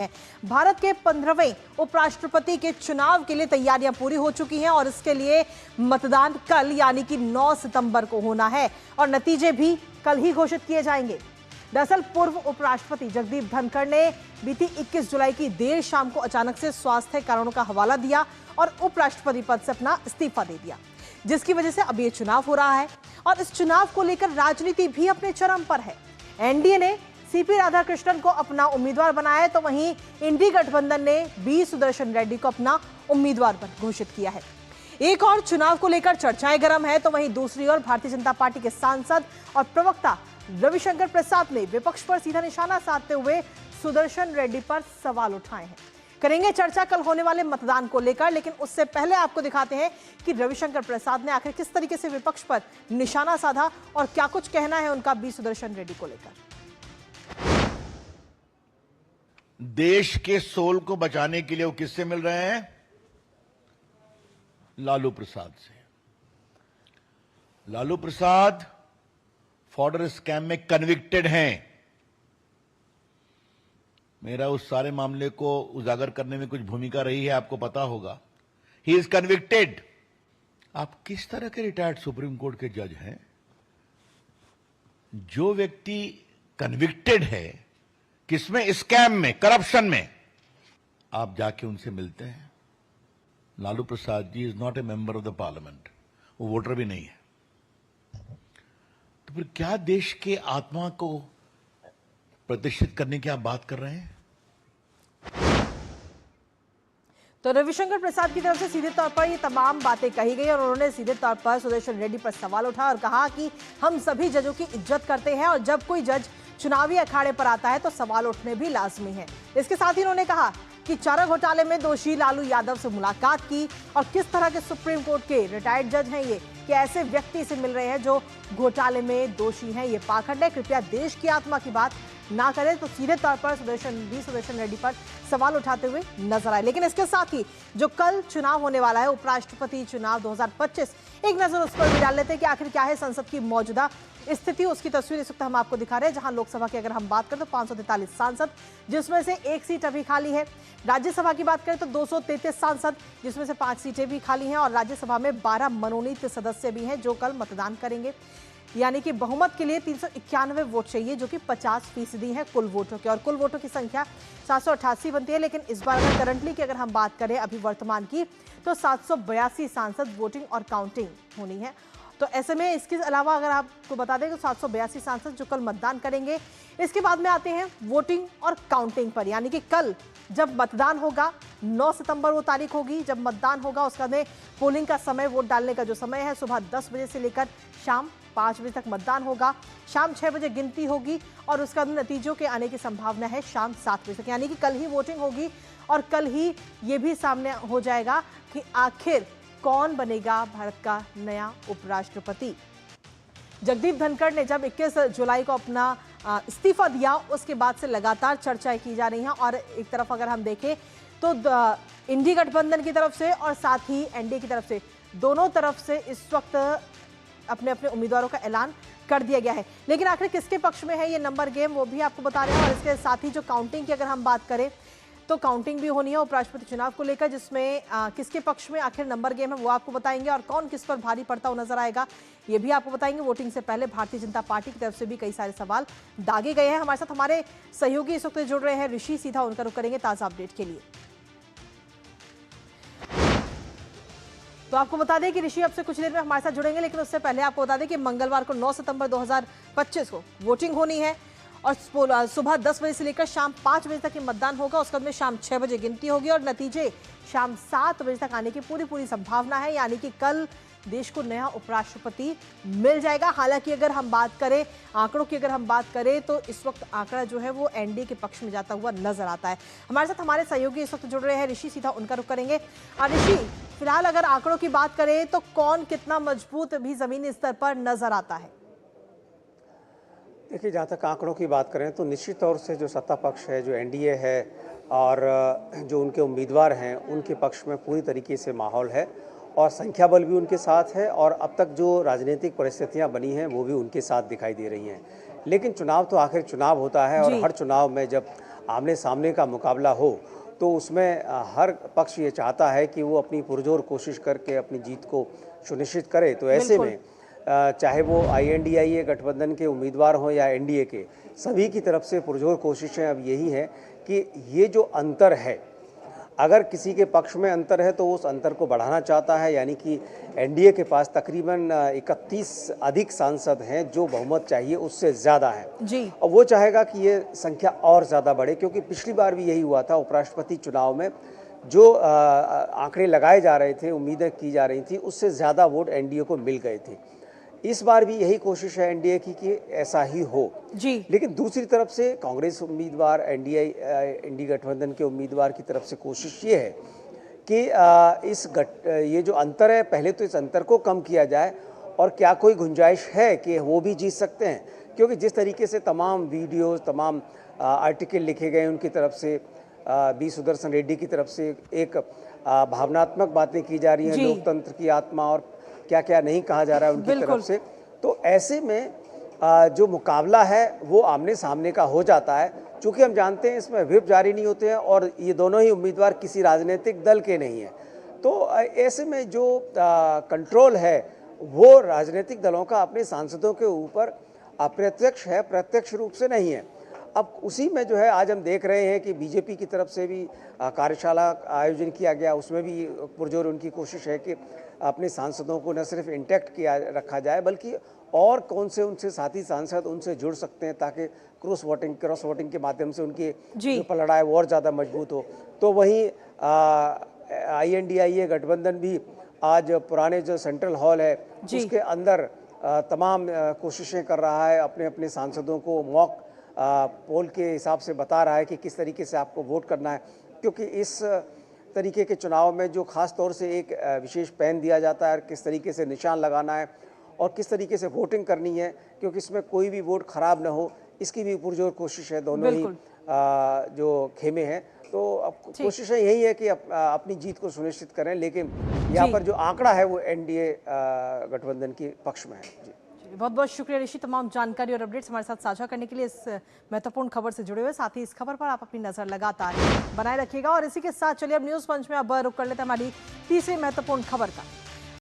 भारत के 15वें उपराष्ट्रपति के चुनाव के लिए तैयारियां पूरी हो चुकी हैं और इसके लिए मतदान कल यानी कि 9 सितंबर को होना है और नतीजे भी कल ही घोषित किए जाएंगे। दरअसल पूर्व उपराष्ट्रपति जगदीप धनखड़ ने बीती 21 जुलाई की देर शाम को अचानक से स्वास्थ्य कारणों का हवाला दिया और उपराष्ट्रपति पद से अपना इस्तीफा दे दिया, जिसकी वजह से अब ये चुनाव हो रहा है और इस चुनाव को लेकर राजनीति भी अपने चरम पर है। एनडीए ने सीपी राधाकृष्णन को अपना उम्मीदवार बनाया है, तो वहीं इंडी गठबंधन ने बी सुदर्शन रेड्डी को अपना उम्मीदवार घोषित किया है। एक और चुनाव को लेकर चर्चाएं गर्म है, तो वहीं दूसरी ओर भारतीय जनता पार्टी के सांसद और प्रवक्ता रविशंकर प्रसाद ने विपक्ष पर सीधा निशाना साधते हुए सुदर्शन रेड्डी पर सवाल उठाए हैं। करेंगे चर्चा कल होने वाले मतदान को लेकर, लेकिन उससे पहले आपको दिखाते हैं कि रविशंकर प्रसाद ने आखिर किस तरीके से विपक्ष पर निशाना साधा और क्या कुछ कहना है उनका बी सुदर्शन रेड्डी को लेकर। देश के सोल को बचाने के लिए वो किससे मिल रहे हैं? लालू प्रसाद से। लालू प्रसाद फॉर्डर स्कैम में कन्विक्टेड हैं। मेरा उस सारे मामले को उजागर करने में कुछ भूमिका रही है, आपको पता होगा। He is convicted. आप किस तरह के रिटायर्ड सुप्रीम कोर्ट के जज हैं? जो व्यक्ति कन्विक्टेड है, किसमें? स्कैम में, करप्शन में, आप जाके उनसे मिलते हैं। Lalu Prasad ji is not a member of the parliament, वो वोटर भी नहीं है। तो फिर क्या देश के आत्मा को प्रतिष्ठित करने की आप बात कर रहे हैं? तो रविशंकर प्रसाद की तरफ से सीधे तौर पर ये तमाम बातें कही गई और उन्होंने सीधे तौर पर सुदर्शन रेड्डी पर सवाल उठाया और कहा कि हम सभी जजों की इज्जत करते हैं और जब कोई जज चुनावी अखाड़े पर आता है तो सवाल उठने भी लाजमी है। इसके साथ ही उन्होंने कहा कि चारा घोटाले में दोषी लालू यादव से मुलाकात की और किस तरह के सुप्रीम कोर्ट के रिटायर्ड जज हैं ये, कि ऐसे व्यक्ति से मिल रहे हैं जो घोटाले में दोषी हैं। ये पाखंड है, कृपया देश की आत्मा की बात ना करें। तो सीधे तौर पर सुदर्शन रेड्डी पर सवाल उठाते हुए नजर आए। लेकिन इसके साथ ही जो कल चुनाव होने वाला है, उपराष्ट्रपति चुनाव 2025, एक नजर उस पर भी डाल लेते हैं कि आखिर क्या है संसद की मौजूदा स्थिति। उसकी तस्वीर इस वक्त हम आपको दिखा रहे हैं, जहां लोकसभा की अगर हम बात करें तो 543 सांसद, जिसमें से एक सीट अभी खाली है। राज्यसभा की बात करें तो 233 सांसद, जिसमें से 5 सीटें भी खाली हैं और राज्यसभा में 12 मनोनीत सदस्य भी हैं जो कल मतदान करेंगे। यानी कि बहुमत के लिए 391 वोट चाहिए, जो कि 50% है कुल वोटों के, और कुल वोटों की संख्या 788 बनती है। लेकिन इस बार अगर करंटली की अगर हम बात करें अभी वर्तमान की, तो 782 सांसद वोटिंग और काउंटिंग होनी है। तो ऐसे में इसके अलावा अगर आपको बता दें तो 782 सांसद जो कल मतदान करेंगे। इसके बाद में आते हैं वोटिंग और काउंटिंग पर, यानी कि कल जब मतदान होगा 9 सितंबर वो तारीख होगी जब मतदान होगा। उसका में पोलिंग का समय, वोट डालने का जो समय है, सुबह 10 बजे से लेकर शाम 5 बजे तक मतदान होगा। शाम 6 बजे गिनती होगी और उसका नतीजों के आने की संभावना है शाम 7 बजे तक, यानी कि कल ही वोटिंग होगी और कल ही ये भी सामने हो जाएगा कि आखिर कौन बनेगा भारत का नया उपराष्ट्रपति। जगदीप धनखड़ ने जब 21 जुलाई को अपना इस्तीफा दिया, उसके बाद से लगातार चर्चाएं की जा रही हैं और एक तरफ अगर हम देखें तो इंडी गठबंधन की तरफ से और साथ ही एनडीए की तरफ से, दोनों तरफ से इस वक्त अपने अपने उम्मीदवारों का ऐलान कर दिया गया है। लेकिन आखिर किसके पक्ष में है ये नंबर गेम, वो भी आपको बता रहे हैं। और इसके साथ ही जो काउंटिंग की अगर हम बात करें तो काउंटिंग भी होनी है उपराष्ट्रपति चुनाव को लेकर, जिसमें किसके पक्ष में आखिर नंबर गेम है वो आपको बताएंगे और कौन किस पर भारी पड़ता हुआ नजर आएगा ये भी आपको बताएंगे। वोटिंग से पहले भारतीय जनता पार्टी की तरफ से भी कई सारे सवाल दागे गए हैं। हमारे साथ हमारे सहयोगी इस वक्त जुड़ रहे हैं, ऋषि, सीधा उनका रुख करेंगे ताजा अपडेट के लिए। तो आपको बता दें कि ऋषि अब से कुछ देर में हमारे साथ जुड़ेंगे, लेकिन उससे पहले आपको बता दें कि मंगलवार को 9 सितंबर 2025 को वोटिंग होनी है और सुबह 10 बजे से लेकर शाम 5 बजे तक मतदान होगा। उसके बाद में शाम 6 बजे गिनती होगी और नतीजे शाम 7 बजे तक आने की पूरी संभावना है, यानी कि कल देश को नया उपराष्ट्रपति मिल जाएगा। हालांकि अगर हम बात करें आंकड़ों की, अगर हम बात करें तो इस वक्त आंकड़ा जो है वो एनडीए के पक्ष में जाता हुआ नजर आता है। हमारे साथ हमारे सहयोगी इस वक्त जुड़ रहे हैं, ऋषि, सीधा उनका रुख करेंगे। ऋषि, फिलहाल अगर आंकड़ों की बात करें तो कौन कितना मजबूत भी जमीनी स्तर पर नजर आता है? देखिए, जहाँ तक आंकड़ों की बात करें तो निश्चित तौर से जो सत्ता पक्ष है, जो एनडीए है और जो उनके उम्मीदवार हैं, उनके पक्ष में पूरी तरीके से माहौल है और संख्या बल भी उनके साथ है और अब तक जो राजनीतिक परिस्थितियां बनी हैं वो भी उनके साथ दिखाई दे रही हैं। लेकिन चुनाव तो आखिर चुनाव होता है और हर चुनाव में जब आमने सामने का मुकाबला हो तो उसमें हर पक्ष ये चाहता है कि वो अपनी पुरजोर कोशिश करके अपनी जीत को सुनिश्चित करे। तो ऐसे में चाहे वो INDIA गठबंधन के उम्मीदवार हों या NDA के, सभी की तरफ से पुरजोर कोशिशें अब यही हैं कि ये जो अंतर है, अगर किसी के पक्ष में अंतर है तो उस अंतर को बढ़ाना चाहता है। यानी कि NDA के पास तकरीबन 31 अधिक सांसद हैं जो बहुमत चाहिए उससे ज़्यादा है जी। और वो चाहेगा कि ये संख्या और ज़्यादा बढ़े, क्योंकि पिछली बार भी यही हुआ था। उपराष्ट्रपति चुनाव में जो आंकड़े लगाए जा रहे थे, उम्मीदें की जा रही थी, उससे ज़्यादा वोट NDA को मिल गए थे। इस बार भी यही कोशिश है NDA की कि ऐसा ही हो जी। लेकिन दूसरी तरफ से कांग्रेस उम्मीदवार, NDA गठबंधन के उम्मीदवार की तरफ से कोशिश ये है कि ये जो अंतर है, पहले तो इस अंतर को कम किया जाए और क्या कोई गुंजाइश है कि वो भी जीत सकते हैं। क्योंकि जिस तरीके से तमाम वीडियोस, तमाम आर्टिकल लिखे गए उनकी तरफ से, बी सुदर्शन रेड्डी की तरफ से एक भावनात्मक बातें की जा रही हैं, लोकतंत्र की आत्मा और क्या क्या नहीं कहा जा रहा है उनकी तरफ से। तो ऐसे में जो मुकाबला है वो आमने सामने का हो जाता है। चूँकि हम जानते हैं इसमें व्हिप जारी नहीं होते हैं और ये दोनों ही उम्मीदवार किसी राजनीतिक दल के नहीं हैं, तो ऐसे में जो कंट्रोल है वो राजनीतिक दलों का अपने सांसदों के ऊपर अप्रत्यक्ष है, प्रत्यक्ष रूप से नहीं है। अब उसी में जो है आज हम देख रहे हैं कि बीजेपी की तरफ से भी कार्यशाला आयोजन किया गया, उसमें भी पुरजोर उनकी कोशिश है कि अपने सांसदों को न सिर्फ इंटैक्ट किया रखा जाए बल्कि और कौन से उनसे साथी सांसद उनसे जुड़ सकते हैं ताकि क्रॉस वोटिंग के माध्यम से उनकी जो पलड़ा है वो और ज़्यादा मजबूत हो। तो वहीं INDIA गठबंधन भी आज पुराने जो सेंट्रल हॉल है उसके अंदर तमाम कोशिशें कर रहा है, अपने अपने सांसदों को मॉक पोल के हिसाब से बता रहा है कि किस तरीके से आपको वोट करना है। क्योंकि इस तरीके के चुनाव में जो खास तौर से एक विशेष पेन दिया जाता है, किस तरीके से निशान लगाना है और किस तरीके से वोटिंग करनी है, क्योंकि इसमें कोई भी वोट खराब ना हो, इसकी भी पुरजोर कोशिश है दोनों ही जो खेमे हैं। तो अब कोशिश यही है कि अपनी जीत को सुनिश्चित करें, लेकिन यहाँ पर जो आंकड़ा है वो NDA गठबंधन के पक्ष में है। जी, बहुत बहुत शुक्रिया ऋषि, तमाम जानकारी और अपडेट्स हमारे साथ साझा करने के लिए, इस महत्वपूर्ण खबर से जुड़े हुए। साथ ही इस खबर पर आप अपनी नजर लगातार बनाए रखिएगा। और इसी के साथ चलिए अब न्यूज पंच में अब रुक कर लेते हैं हमारी तीसरी महत्वपूर्ण खबर का।